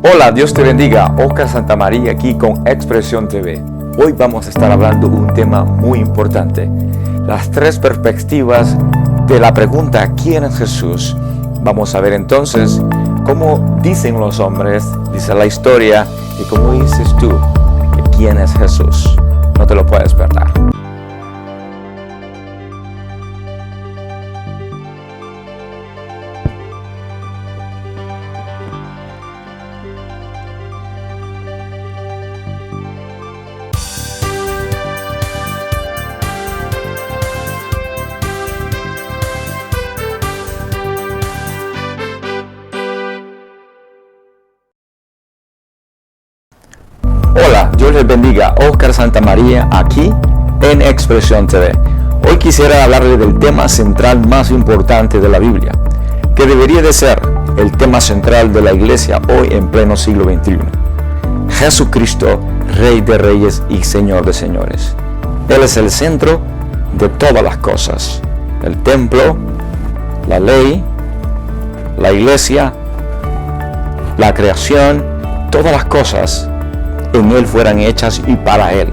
Hola, Dios te bendiga. Oscar Santamaría aquí con Expresión TV. Hoy vamos a estar hablando de un tema muy importante. Las tres perspectivas de la pregunta ¿quién es Jesús? Vamos a ver entonces cómo dicen los hombres, dice la historia, y cómo dices tú que quién es Jesús. No te lo puedes perder. Hola, Dios les bendiga. Oscar Santamaría aquí en Expresión TV. Hoy quisiera hablarle del tema central más importante de la Biblia, que debería de ser el tema central de la iglesia hoy en pleno siglo XXI. Jesucristo, Rey de Reyes y Señor de Señores. Él es el centro de todas las cosas. El templo, la ley, la iglesia, la creación, todas las cosas en Él fueran hechas y para Él.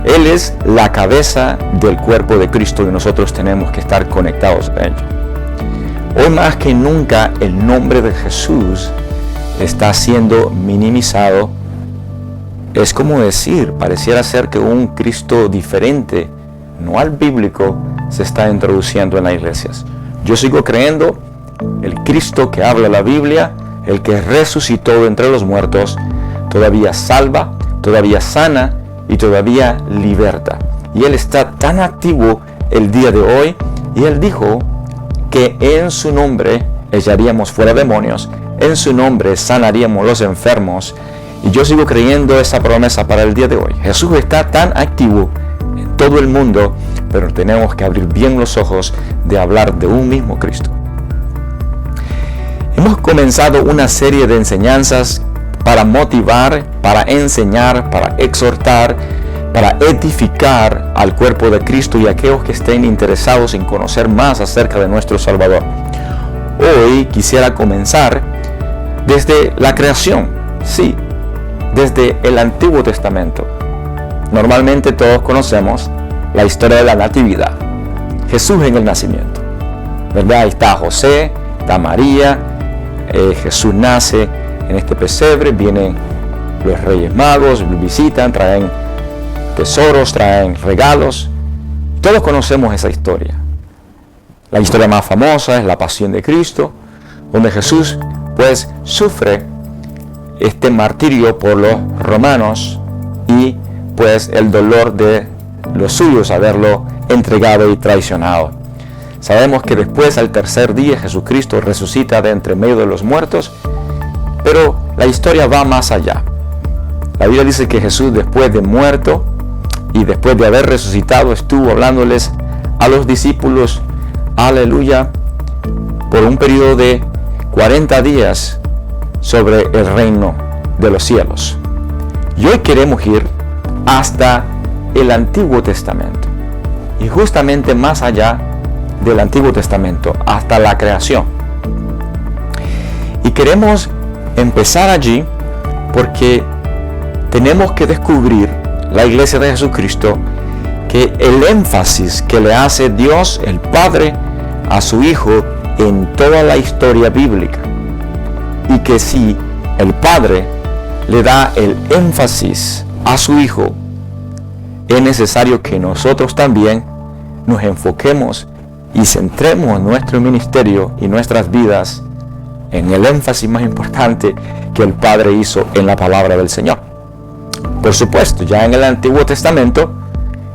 Él es la cabeza del cuerpo de Cristo y nosotros tenemos que estar conectados a ello. Hoy más que nunca el nombre de Jesús está siendo minimizado. Es como decir, pareciera ser que un Cristo diferente, no al bíblico, se está introduciendo en las iglesias. Yo sigo creyendo el Cristo que habla la Biblia, el que resucitó entre los muertos, todavía salva, todavía sana y todavía liberta. Y Él está tan activo el día de hoy, y Él dijo que en su nombre echaríamos fuera demonios, en su nombre sanaríamos los enfermos, y yo sigo creyendo esa promesa para el día de hoy. Jesús está tan activo en todo el mundo, pero tenemos que abrir bien los ojos de hablar de un mismo Cristo. Hemos comenzado una serie de enseñanzas para motivar, para enseñar, para exhortar, para edificar al cuerpo de Cristo y aquellos que estén interesados en conocer más acerca de nuestro Salvador. Hoy quisiera comenzar desde la creación, sí, desde el Antiguo Testamento. Normalmente todos conocemos la historia de la Natividad, Jesús en el nacimiento, ¿verdad? Ahí está José, está María, Jesús nace en este pesebre, vienen los Reyes Magos, visitan, traen tesoros, traen regalos. Todos conocemos esa historia. La historia más famosa es la Pasión de Cristo, donde Jesús pues sufre este martirio por los romanos y pues el dolor de los suyos haberlo entregado y traicionado. Sabemos que después al tercer día Jesucristo resucita de entre medio de los muertos. Pero la historia va más allá. La Biblia dice que Jesús, después de muerto y después de haber resucitado, estuvo hablándoles a los discípulos, aleluya, por un periodo de 40 días sobre el reino de los cielos. Y hoy queremos ir hasta el Antiguo Testamento. Y justamente más allá del Antiguo Testamento, hasta la creación. Y queremos empezar allí porque tenemos que descubrir, la iglesia de Jesucristo, que el énfasis que le hace Dios el Padre a su Hijo en toda la historia bíblica, y que si el Padre le da el énfasis a su Hijo, es necesario que nosotros también nos enfoquemos y centremos nuestro ministerio y nuestras vidas en el énfasis más importante que el Padre hizo en la palabra del Señor. Por supuesto, ya en el Antiguo Testamento,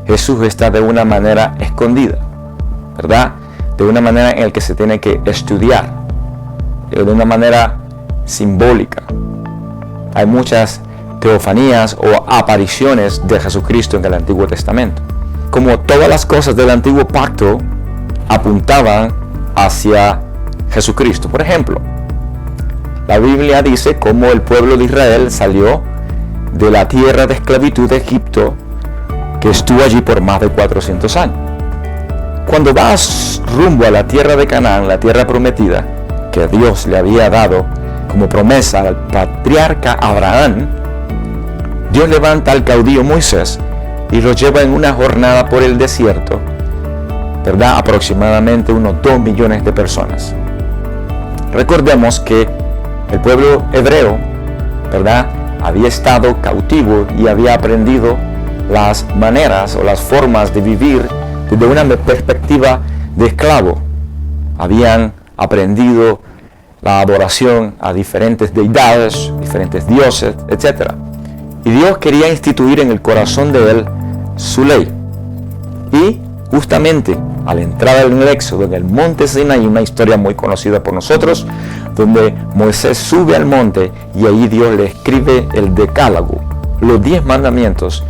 Jesús está de una manera escondida, ¿verdad? De una manera en la que se tiene que estudiar, de una manera simbólica. Hay muchas teofanías o apariciones de Jesucristo en el Antiguo Testamento. Como todas las cosas del Antiguo Pacto apuntaban hacia Jesucristo. Por ejemplo, la Biblia dice cómo el pueblo de Israel salió de la tierra de esclavitud de Egipto, que estuvo allí por más de 400 años. Cuando vas rumbo a la tierra de Canaán, la tierra prometida, que Dios le había dado como promesa al patriarca Abraham, Dios levanta al caudillo Moisés y lo lleva en una jornada por el desierto, ¿verdad? Aproximadamente unos 2 millones de personas. Recordemos que el pueblo hebreo, ¿verdad?, había estado cautivo y había aprendido las maneras o las formas de vivir desde una perspectiva de esclavo. Habían aprendido la adoración a diferentes deidades, diferentes dioses, etc. Y Dios quería instituir en el corazón de él su ley. Y justamente al entrar en el Éxodo, en el monte Sinaí, una historia muy conocida por nosotros, donde Moisés sube al monte y ahí Dios le escribe el decálogo, los 10 mandamientos,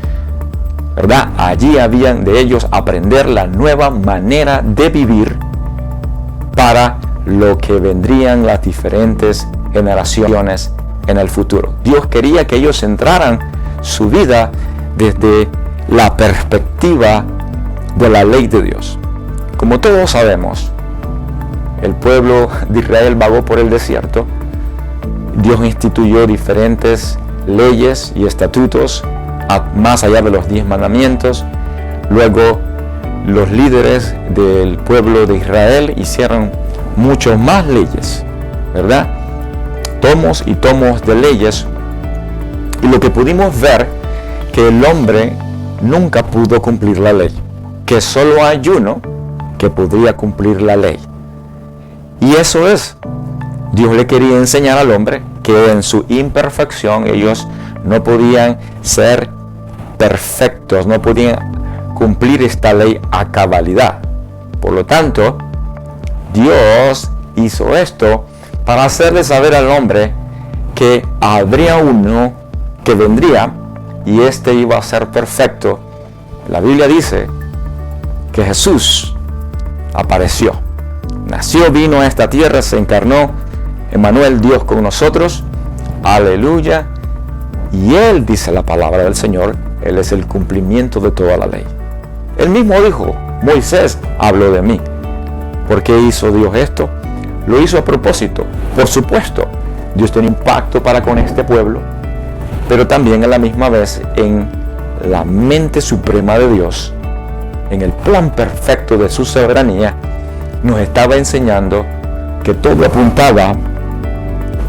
¿verdad? Allí habían de ellos aprender la nueva manera de vivir para lo que vendrían las diferentes generaciones en el futuro. Dios quería que ellos centraran su vida desde la perspectiva de la ley de Dios. Como todos sabemos, el pueblo de Israel vagó por el desierto. Dios instituyó diferentes leyes y estatutos más allá de los 10 mandamientos. Luego los líderes del pueblo de Israel hicieron muchas más leyes, ¿verdad? Tomos y tomos de leyes. Y lo que pudimos ver, que el hombre nunca pudo cumplir la ley, que solo hay uno que podría cumplir la ley. Y eso es, Dios le quería enseñar al hombre que en su imperfección ellos no podían ser perfectos, no podían cumplir esta ley a cabalidad. Por lo tanto, Dios hizo esto para hacerle saber al hombre que habría uno que vendría y este iba a ser perfecto. La Biblia dice que Jesús apareció, nació, vino a esta tierra, se encarnó, Emmanuel, Dios con nosotros, aleluya, y Él, dice la palabra del Señor, Él es el cumplimiento de toda la ley. Él mismo dijo, Moisés habló de mí. ¿Por qué hizo Dios esto? Lo hizo a propósito. Por supuesto, Dios tiene un pacto para con este pueblo, pero también a la misma vez en la mente suprema de Dios, en el plan perfecto de su soberanía, nos estaba enseñando que todo apuntaba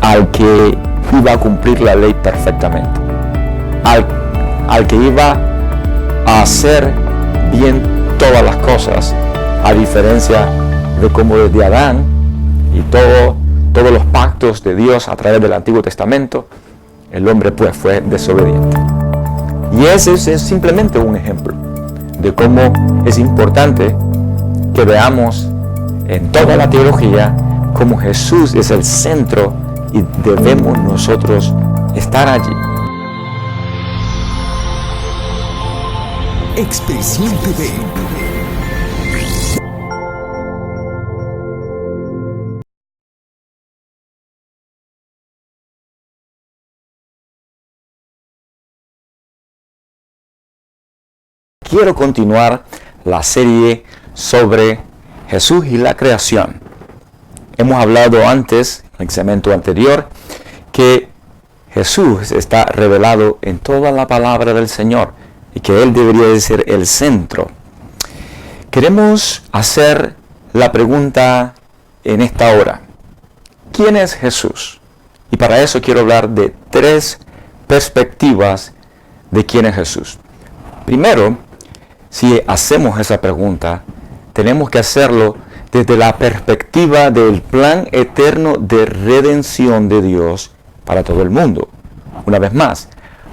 al que iba a cumplir la ley perfectamente, al que iba a hacer bien todas las cosas, a diferencia de cómo desde Adán y todos los pactos de Dios a través del Antiguo Testamento, el hombre pues fue desobediente. Y ese es simplemente un ejemplo de cómo es importante que veamos en toda la teología cómo Jesús es el centro y debemos nosotros estar allí. Expresión TV. Quiero continuar la serie sobre Jesús y la creación. Hemos hablado antes, en el segmento anterior, que Jesús está revelado en toda la palabra del Señor y que Él debería de ser el centro. Queremos hacer la pregunta en esta hora: ¿quién es Jesús? Y para eso quiero hablar de 3 perspectivas de quién es Jesús. Primero, si hacemos esa pregunta, tenemos que hacerlo desde la perspectiva del plan eterno de redención de Dios para todo el mundo. Una vez más,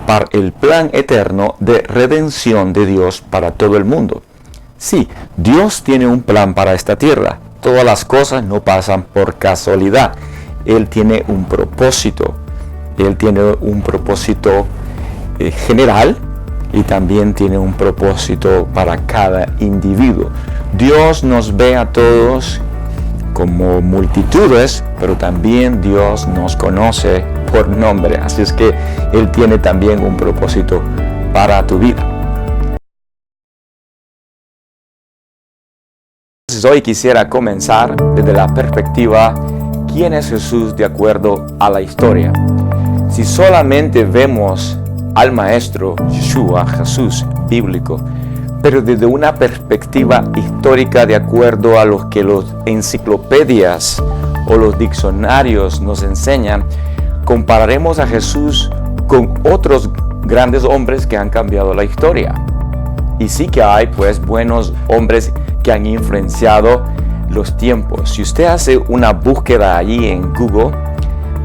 para el plan eterno de redención de Dios para todo el mundo. Sí, Dios tiene un plan para esta tierra. Todas las cosas no pasan por casualidad. Él tiene un propósito. Él tiene un propósito general y también tiene un propósito para cada individuo. Dios nos ve a todos como multitudes, pero también Dios nos conoce por nombre. Así es que Él tiene también un propósito para tu vida. Entonces hoy quisiera comenzar desde la perspectiva: quién es Jesús de acuerdo a la historia. Si solamente vemos al Maestro Yeshua, Jesús bíblico, pero desde una perspectiva histórica de acuerdo a lo que las enciclopedias o los diccionarios nos enseñan, compararemos a Jesús con otros grandes hombres que han cambiado la historia. Y sí que hay pues buenos hombres que han influenciado los tiempos. Si usted hace una búsqueda allí en Google,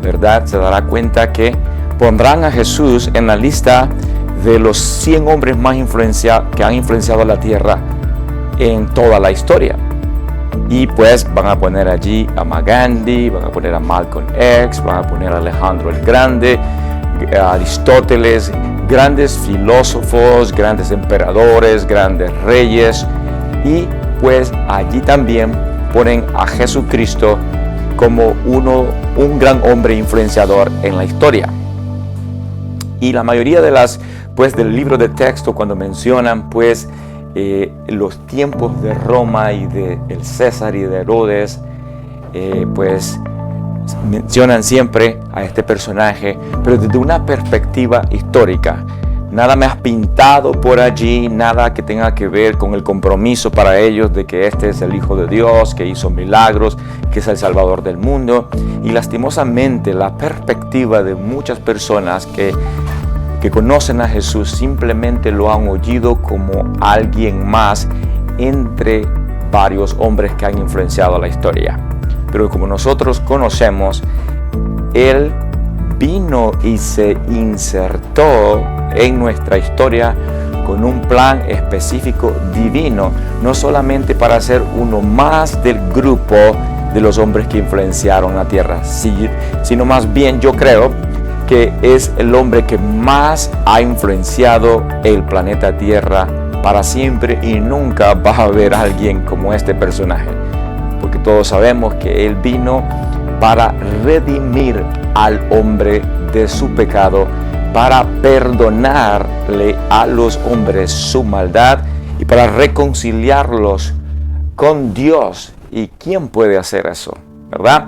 ¿verdad?, se dará cuenta que pondrán a Jesús en la lista de los 100 hombres más que han influenciado la tierra en toda la historia. Y pues van a poner allí a Gandhi, van a poner a Malcolm X, van a poner a Alejandro el Grande, a Aristóteles, grandes filósofos, grandes emperadores, grandes reyes, y pues allí también ponen a Jesucristo como un gran hombre influenciador en la historia. Y la mayoría de del libro de texto, cuando mencionan los tiempos de Roma y de el César y de Herodes, mencionan siempre a este personaje, pero desde una perspectiva histórica. Nada más pintado por allí, nada que tenga que ver con el compromiso para ellos de que este es el Hijo de Dios, que hizo milagros, que es el Salvador del mundo. Y lastimosamente la perspectiva de muchas personas que conocen a Jesús simplemente lo han oído como alguien más entre varios hombres que han influenciado la historia. Pero como nosotros conocemos, Él vino y se insertó en nuestra historia con un plan específico divino, no solamente para ser uno más del grupo de los hombres que influenciaron la tierra, sino más bien yo creo que es el hombre que más ha influenciado el planeta Tierra para siempre, y nunca va a haber alguien como este personaje, porque todos sabemos que Él vino para redimir al hombre de su pecado, para perdonarle a los hombres su maldad y para reconciliarlos con Dios. ¿Y quién puede hacer eso? ¿Verdad?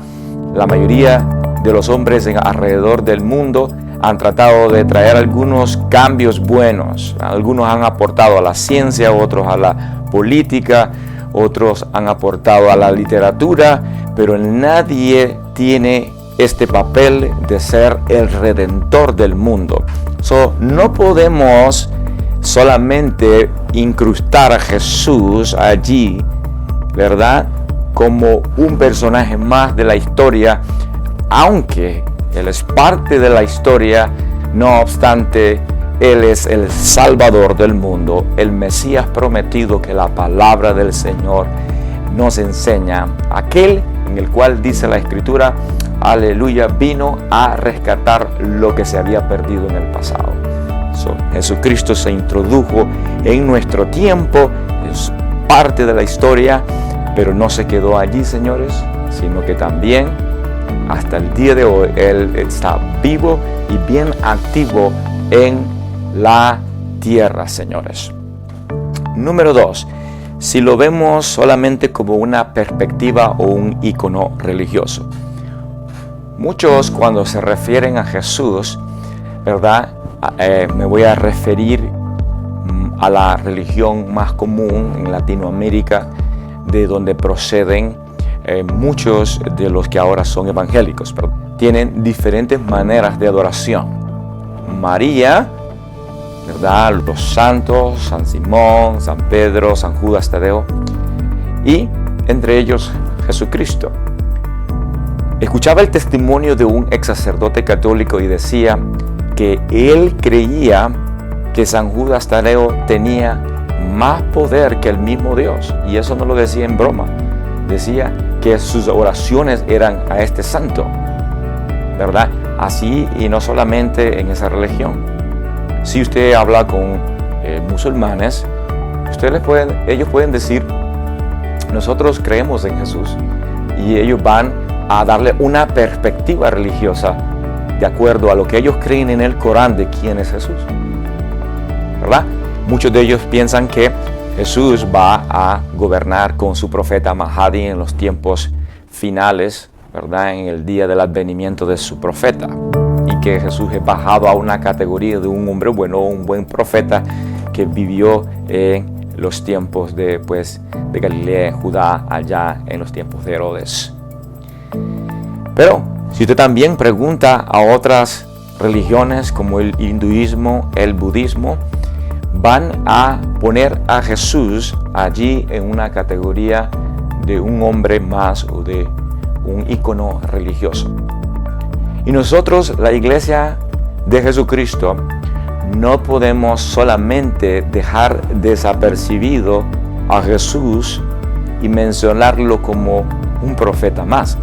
La mayoría de los hombres alrededor del mundo han tratado de traer algunos cambios buenos. Algunos han aportado a la ciencia, otros a la política, otros han aportado a la literatura, pero nadie tiene este papel de ser el redentor del mundo. No podemos solamente incrustar a Jesús allí, ¿verdad?, como un personaje más de la historia, aunque Él es parte de la historia. No obstante, Él es el Salvador del mundo, el Mesías prometido que la palabra del Señor nos enseña, aquel en el cual dice la Escritura, aleluya, vino a rescatar lo que se había perdido en el pasado. Jesucristo se introdujo en nuestro tiempo, es parte de la historia, pero no se quedó allí, señores, sino que también hasta el día de hoy Él está vivo y bien activo en la tierra, señores. Número 2, si lo vemos solamente como una perspectiva o un icono religioso. Muchos, cuando se refieren a Jesús, ¿verdad?, me voy a referir a la religión más común en Latinoamérica, de donde proceden muchos de los que ahora son evangélicos. Tienen diferentes maneras de adoración. María, ¿verdad?, los santos, San Simón, San Pedro, San Judas Tadeo, y entre ellos Jesucristo. Escuchaba el testimonio de un ex sacerdote católico y decía que él creía que San Judas Tadeo tenía más poder que el mismo Dios, y eso no lo decía en broma. Decía que sus oraciones eran a este santo, ¿verdad? Así, y no solamente en esa religión. Si usted habla con musulmanes, ellos pueden decir, nosotros creemos en Jesús, y ellos van a darle una perspectiva religiosa de acuerdo a lo que ellos creen en el Corán de quién es Jesús, ¿verdad? Muchos de ellos piensan que Jesús va a gobernar con su profeta Mahdi en los tiempos finales, ¿verdad?, en el día del advenimiento de su profeta, y que Jesús es bajado a una categoría de un hombre bueno, un buen profeta que vivió en los tiempos de Galilea, Judá, allá en los tiempos de Herodes. Pero si usted también pregunta a otras religiones como el hinduismo, el budismo, van a poner a Jesús allí en una categoría de un hombre más o de un ícono religioso. Y nosotros, la Iglesia de Jesucristo, no podemos solamente dejar desapercibido a Jesús y mencionarlo como un profeta más.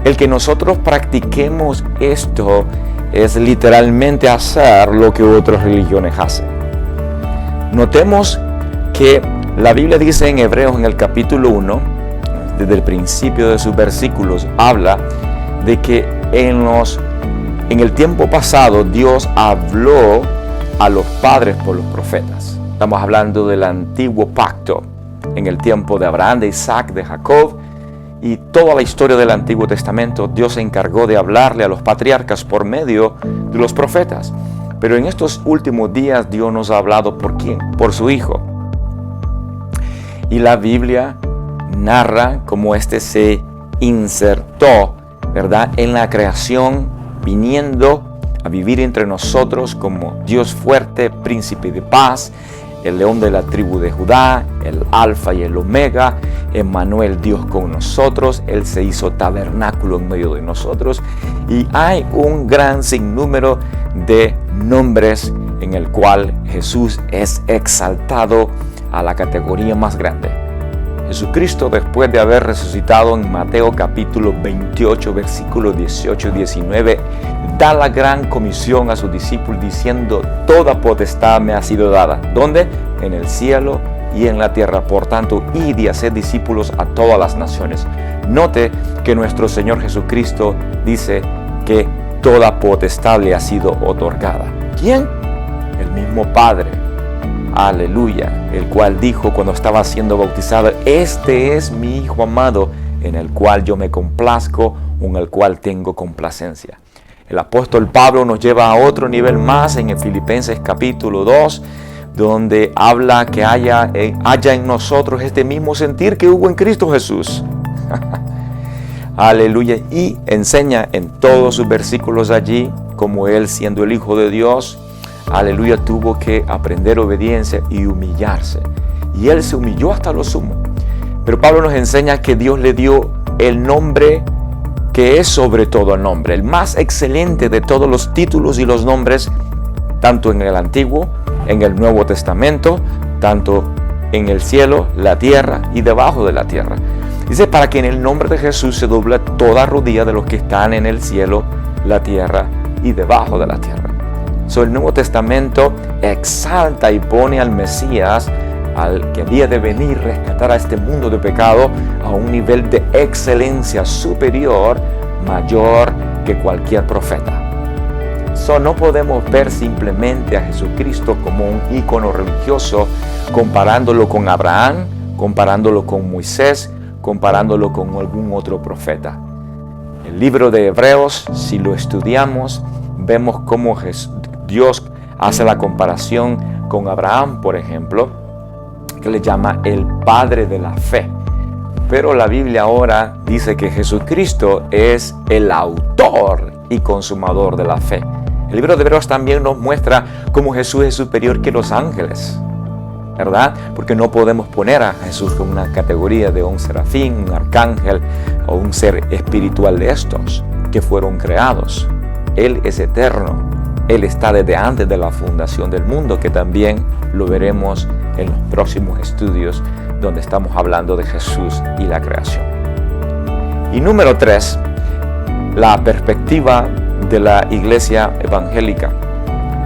El que nosotros practiquemos esto es literalmente hacer lo que otras religiones hacen. Notemos que la Biblia dice en Hebreos en el capítulo 1, desde el principio de sus versículos, habla de que en el tiempo pasado Dios habló a los padres por los profetas. Estamos hablando del antiguo pacto, en el tiempo de Abraham, de Isaac, de Jacob, y toda la historia del Antiguo Testamento. Dios se encargó de hablarle a los patriarcas por medio de los profetas. Pero en estos últimos días Dios nos ha hablado ¿por quién? Por su Hijo. Y la Biblia narra cómo éste se insertó, ¿verdad?, en la creación, viniendo a vivir entre nosotros como Dios fuerte, príncipe de paz, el león de la tribu de Judá, el alfa y el omega, Emmanuel, Dios con nosotros. Él se hizo tabernáculo en medio de nosotros, y hay un gran sinnúmero de nombres en el cual Jesús es exaltado a la categoría más grande. Jesucristo, después de haber resucitado, en Mateo capítulo 28, versículos 18 y 19, da la gran comisión a sus discípulos diciendo: toda potestad me ha sido dada. ¿Dónde? En el cielo y en la tierra. Por tanto, id y haced discípulos a todas las naciones. Note que nuestro Señor Jesucristo dice que toda potestad le ha sido otorgada. ¿Quién? El mismo Padre. Aleluya. El cual dijo cuando estaba siendo bautizado: este es mi Hijo amado, en el cual yo me complazco, en el cual tengo complacencia. El apóstol Pablo nos lleva a otro nivel más en el Filipenses capítulo 2, donde habla que haya en nosotros este mismo sentir que hubo en Cristo Jesús. Aleluya. Y enseña en todos sus versículos allí como Él, siendo el Hijo de Dios, aleluya, tuvo que aprender obediencia y humillarse. Y Él se humilló hasta lo sumo. Pero Pablo nos enseña que Dios le dio el nombre que es sobre todo nombre, el más excelente de todos los títulos y los nombres, tanto en el Antiguo, en el Nuevo Testamento, tanto en el cielo, la tierra y debajo de la tierra. Dice: para que en el nombre de Jesús se doble toda rodilla de los que están en el cielo, la tierra y debajo de la tierra. El Nuevo Testamento exalta y pone al Mesías, al que había de venir rescatar a este mundo de pecado, a un nivel de excelencia superior, mayor que cualquier profeta. No podemos ver simplemente a Jesucristo como un ícono religioso, comparándolo con Abraham, comparándolo con Moisés, comparándolo con algún otro profeta. El libro de Hebreos, si lo estudiamos, vemos cómo Dios hace la comparación con Abraham, por ejemplo, que le llama el padre de la fe. Pero la Biblia ahora dice que Jesucristo es el autor y consumador de la fe. El libro de Hebreos también nos muestra cómo Jesús es superior que los ángeles, ¿verdad? Porque no podemos poner a Jesús con una categoría de un serafín, un arcángel o un ser espiritual de estos que fueron creados. Él es eterno. Él está desde antes de la fundación del mundo, que también lo veremos en los próximos estudios donde estamos hablando de Jesús y la creación. Y número 3, la perspectiva de la iglesia evangélica,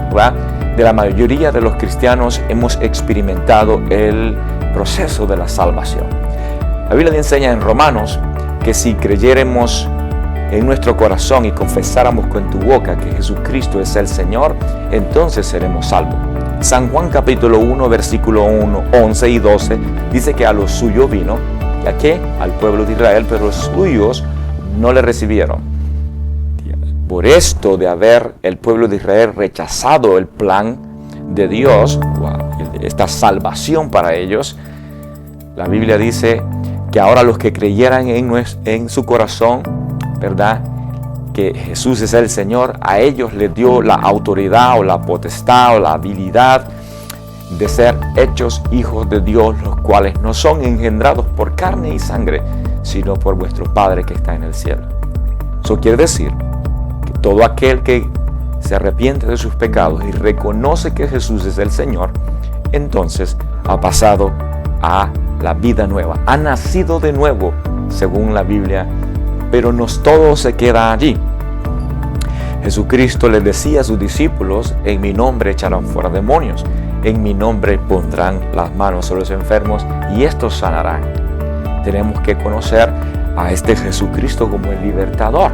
¿verdad? De la mayoría de los cristianos hemos experimentado el proceso de la salvación. La Biblia enseña en Romanos que si creyéremos en nuestro corazón y confesáramos con tu boca que Jesucristo es el Señor, entonces seremos salvos. San Juan capítulo 1, versículo 1, 11 y 12 dice que a los suyos vino, ¿a qué? Al pueblo de Israel, pero los suyos no le recibieron. Por esto de haber el pueblo de Israel rechazado el plan de Dios, esta salvación para ellos, la Biblia dice que ahora los que creyeran en su corazón, ¿verdad?, que Jesús es el Señor, a ellos les dio la autoridad o la potestad o la habilidad de ser hechos hijos de Dios, los cuales no son engendrados por carne y sangre, sino por vuestro Padre que está en el cielo. Eso quiere decir que todo aquel que se arrepiente de sus pecados y reconoce que Jesús es el Señor, entonces ha pasado a la vida nueva, ha nacido de nuevo, según la Biblia, pero no todo se queda allí. Jesucristo les decía a sus discípulos: en mi nombre echarán fuera demonios, en mi nombre pondrán las manos sobre los enfermos y estos sanarán. Tenemos que conocer a este Jesucristo como el libertador,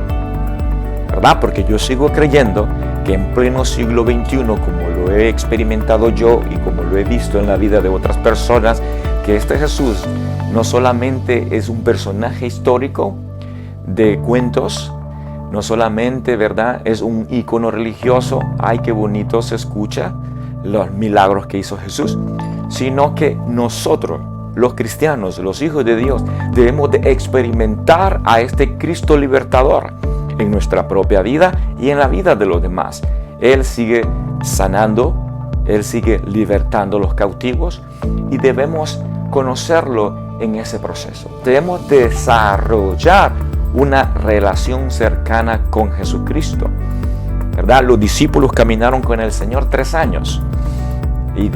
¿verdad? Porque yo sigo creyendo que en pleno siglo XXI, como lo he experimentado yo y como lo he visto en la vida de otras personas, que este Jesús no solamente es un personaje histórico de cuentos, no solamente, ¿verdad?, es un ícono religioso, ay, qué bonito se escucha los milagros que hizo Jesús, sino que nosotros, los cristianos, los hijos de Dios, debemos de experimentar a este Cristo libertador en nuestra propia vida y en la vida de los demás. Él sigue sanando, Él sigue libertando a los cautivos y debemos conocerlo en ese proceso. Debemos desarrollar una relación cercana con Jesucristo, ¿verdad? Los discípulos caminaron con el Señor 3 años y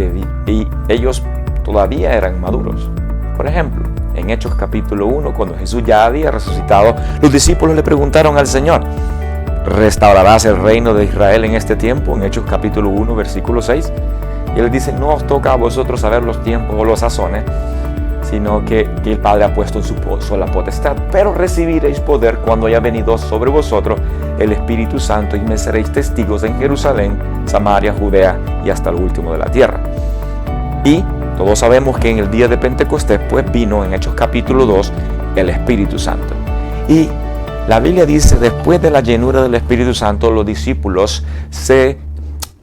ellos todavía eran maduros. Por ejemplo, en Hechos capítulo 1, cuando Jesús ya había resucitado, los discípulos le preguntaron al Señor: ¿restaurarás el reino de Israel en este tiempo? En Hechos capítulo 1, versículo 6. Y él dice: no os toca a vosotros saber los tiempos o los sazones, sino que el Padre ha puesto en su sola potestad. Pero recibiréis poder cuando haya venido sobre vosotros el Espíritu Santo, y me seréis testigos en Jerusalén, Samaria, Judea y hasta lo último de la tierra. Y todos sabemos que en el día de Pentecostés, pues vino en Hechos capítulo 2 el Espíritu Santo. Y la Biblia dice: después de la llenura del Espíritu Santo, los discípulos se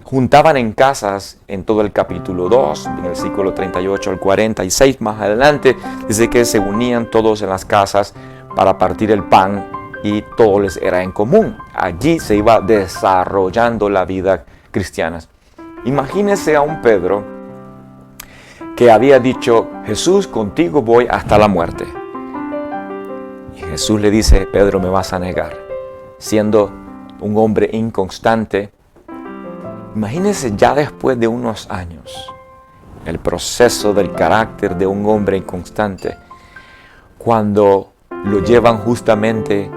juntaban en casas, en todo el capítulo 2, en el versículo 38 al 46, más adelante, dice que se unían todos en las casas para partir el pan y todo les era en común. Allí se iba desarrollando la vida cristiana. Imagínese a un Pedro que había dicho: Jesús, contigo voy hasta la muerte. Y Jesús le dice: Pedro, me vas a negar. Siendo un hombre inconstante, imagínese ya después de unos años el proceso del carácter de un hombre inconstante, cuando lo llevan justamente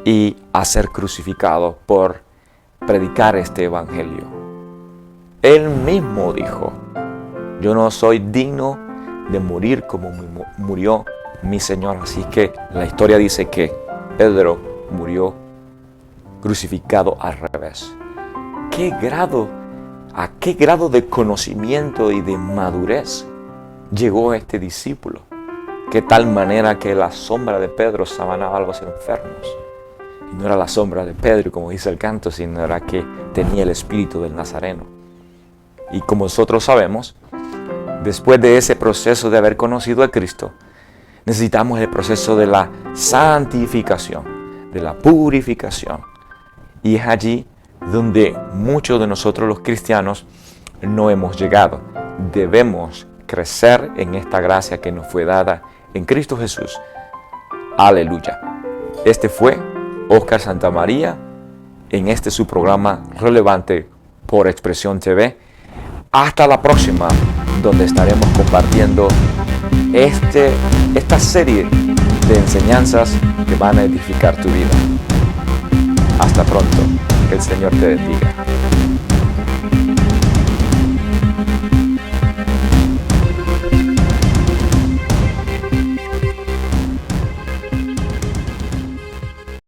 y a ser crucificado por predicar este evangelio. Él mismo dijo: yo no soy digno de morir como murió mi Señor. Así que la historia dice que Pedro murió crucificado al revés. ¿A qué grado de conocimiento y de madurez llegó este discípulo? Que tal manera que la sombra de Pedro sanaba a los enfermos. Y no era la sombra de Pedro, como dice el canto, sino era que tenía el espíritu del Nazareno. Y como nosotros sabemos, después de ese proceso de haber conocido a Cristo, necesitamos el proceso de la santificación, de la purificación. Y es allí donde muchos de nosotros los cristianos no hemos llegado. Debemos crecer en esta gracia que nos fue dada en Cristo Jesús. Aleluya. Este fue Oscar Santamaría en su programa Relevante por Expresión TV. Hasta la próxima, donde estaremos compartiendo esta serie de enseñanzas que van a edificar tu vida. Hasta pronto. Que el Señor te bendiga.